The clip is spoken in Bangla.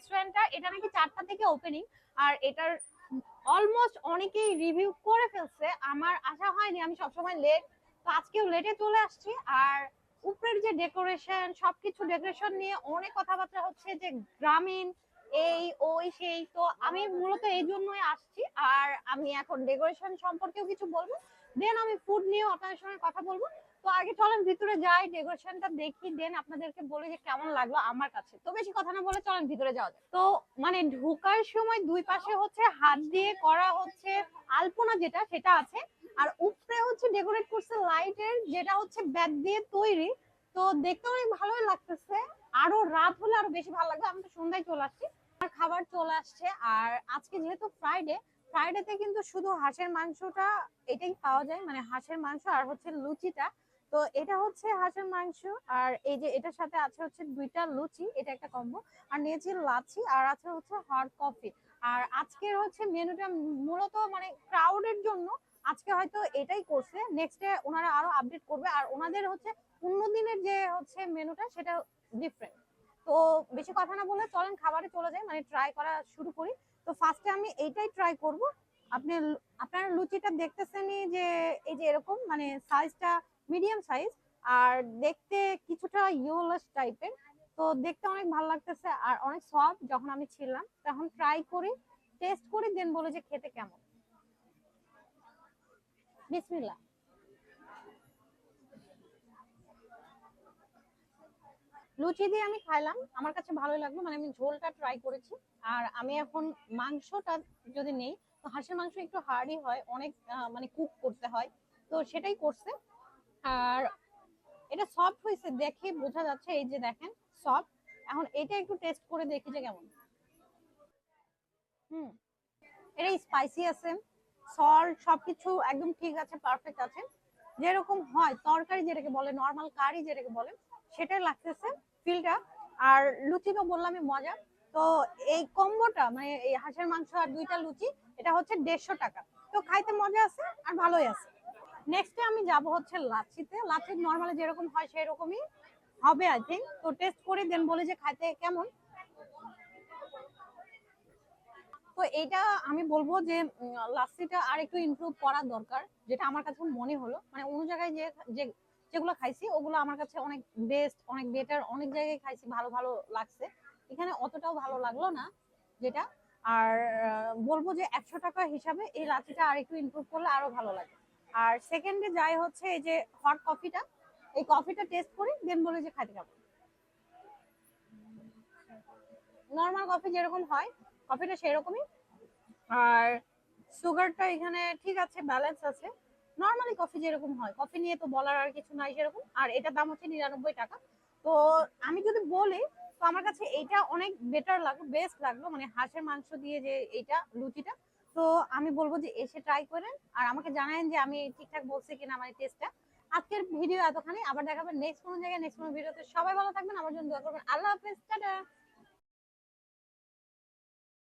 রেস্টুরেন্টটা, এটা নাকি 4টা থেকে ওপেনিং। আর এটার অলমোস্ট অনেকেই রিভিউ করে ফেলছে, আমার আশা হয়নি, আমি সবসময় লেট, তো আজকেও লেটে চলে আসছি। আর উপরের যে ডেকোরেশন, সবকিছু ডেকোরেশন নিয়ে অনেক কথাবার্তা হচ্ছে যে গ্রামীণ এই ওই সেই, তো আমি মূলত এই জন্যই আসছি। আর আমি এখন ডেকোরেশন সম্পর্কেও কিছু বলবো, দেন আমি ফুড নিয়েও আপনাদের সঙ্গে কথা বলবো। তো আগে চলেন ভিতরে যাই, ডেকোরেশনটা দেখি, দেন আপনাদেরকে বলি যে কেমন লাগলো আমার কাছে। তো বেশি কথা না বলে চলেন ভিতরে যাওয়া যায়। তো মানে ঢোকার সময় দুই পাশে হচ্ছে হাত দিয়ে করা হচ্ছে আলপনা, যেটা সেটা আছে। আর উপরে হচ্ছে ডেকোরেট করছে লাইটের, যেটা হচ্ছে ব্যাট দিয়ে তৈরি। তো দেখতে অনেক ভালোই লাগতেছে, আরো রাত হলে আরো বেশি ভালো লাগবে। আমি তো সন্ধ্যায় চলে আসছি, আমার খাবার চলে আসছে। আর আজকে যেহেতু ফ্রাইডেতে কিন্তু শুধু হাঁসের মাংসটা এটাই পাওয়া যায়, মানে হাঁসের মাংস আর হচ্ছে লুচিটা। তো এটা হচ্ছে হাঁসের মাংস, আর এই যে এটার সাথে আছে হচ্ছে 2টা লুচি, এটা একটা কম্বো। আর নিয়েছি লাচ্ছি, আর আছে হচ্ছে হট কফি। আর আজকের হচ্ছে মেনুটা মূলত মানে ক্রাউডের জন্য আজকে হয়তো এটাই করছে, নেক্সট ডে ওনারা আরো আপডেট করবে। আর ওনাদের হচ্ছে অন্য দিনের যে হচ্ছে মেনুটা সেটা ডিফারেন্ট। তো বেশি কথা না বলে চলেন খাবারে চলে যাই, মানে ট্রাই করা শুরু করি। তো ফার্স্টে আমি এইটাই ট্রাই করব। আপনি আপনার লুচিটা দেখতেছেনই যে এই যে এরকম, মানে সাইজটা মিডিয়াম সাইজ, আর দেখতে কিছুটা ইয়েলোস টাইপের। তো দেখতে অনেক ভালো লাগতেছে আর অনেক সফট। যখন আমি ছিলাম তখন ট্রাই করি, টেস্ট করি, দেন বলে যে খেতে কেমন। বিসমিল্লাহ। লুচি দিয়ে আমি খাইলাম, আমার কাছে ভালোই লাগলো, মানে আমি ঝোলটা ট্রাই করেছি। আর আমি এখন মাংসটা যদি নেই, তো হাঁসের মাংস একটু হার্ডই হয়, অনেক মানে কুক করতে হয়, তো সেটাই করছে। আর এটা সফট হয়েছে দেখে বোঝা যাচ্ছে, এই যে দেখেন সফট। এখন এটা একটু টেস্ট করে দেখি যে কেমন। হুম, এটা স্পাইসি আছে, সল্ট সবকিছু একদম ঠিক আছে, পারফেক্ট আছে, যেরকম হয় তরকারি যেটাকে বলে, নর্মাল কারি যেটাকে বলে, সেটাই লাগতেছে ফিলটা। আর লুচি তো বললামই মজা। তো এই কম্বোটা মানে এই হাঁসের মাংস আর 2টা লুচি, এটা হচ্ছে 150 টাকা। তো খাইতে মজা আছে আর ভালোই আছে। নেক্সটে আমি যাব হচ্ছে লাচ্ছিতে। লাচ্ছি নর্মালি যেরকম হয় সেরকমই হবে আই থিঙ্ক। তো টেস্ট করে দেন বলে যে খাইতে কেমন। তো এটা আমি বলবো যে লাচ্ছিটা আর একটু ইমপ্রুভ করা দরকার, যেটা আমার কাছে মনে হলো। মানে অন্য জায়গায় যে যেগুলো খাইছি ওগুলো আমার কাছে অনেক বেস্ট, অনেক বেটার, অনেক জায়গায় খাইছি ভালো ভালো লাগছে, এখানে অতটাও ভালো লাগলো না যেটা। আর বলবো যে 100 টাকা হিসাবে এই লাচ্ছিটা আর একটু ইমপ্রুভ করলে আরো ভালো লাগে। আর সেকেন্ডে যাই হচ্ছে এই যে হট কফিটা, এই কফিটা টেস্ট করি, দেন বলে যে খাইতে যাবো। নর্মাল কফি যেরকম হয় কফিটা সেরকমই। আর সুগারটা এখানে ঠিক আছে, ব্যালেন্স আছে, নর্মালি কফি যেরকম হয়, কফি নিয়ে তো বলার আর কিছু নাই সেরকম। আর এটার দাম হচ্ছে 99 টাকা। তো আমি যদি বলি, তো আমার কাছে এইটা অনেক বেটার লাগলো, বেস্ট লাগলো, মানে হাঁসের মাংস দিয়ে যে এইটা লুচিটা। তো আমি বলবো যে এসে ট্রাই করেন, আর আমাকে জানান যে আমি ঠিকঠাক বলছি কিনা আমার টেস্টটা। আজকের ভিডিও এতখানি, আবার দেখাবেন নেক্সট কোনো জায়গায়, নেক্সট কোনো ভিডিওতে। সবাই ভালো থাকবেন, আমার জন্য দোয়া করবেন। আল্লাহ হাফেজ, টাটা।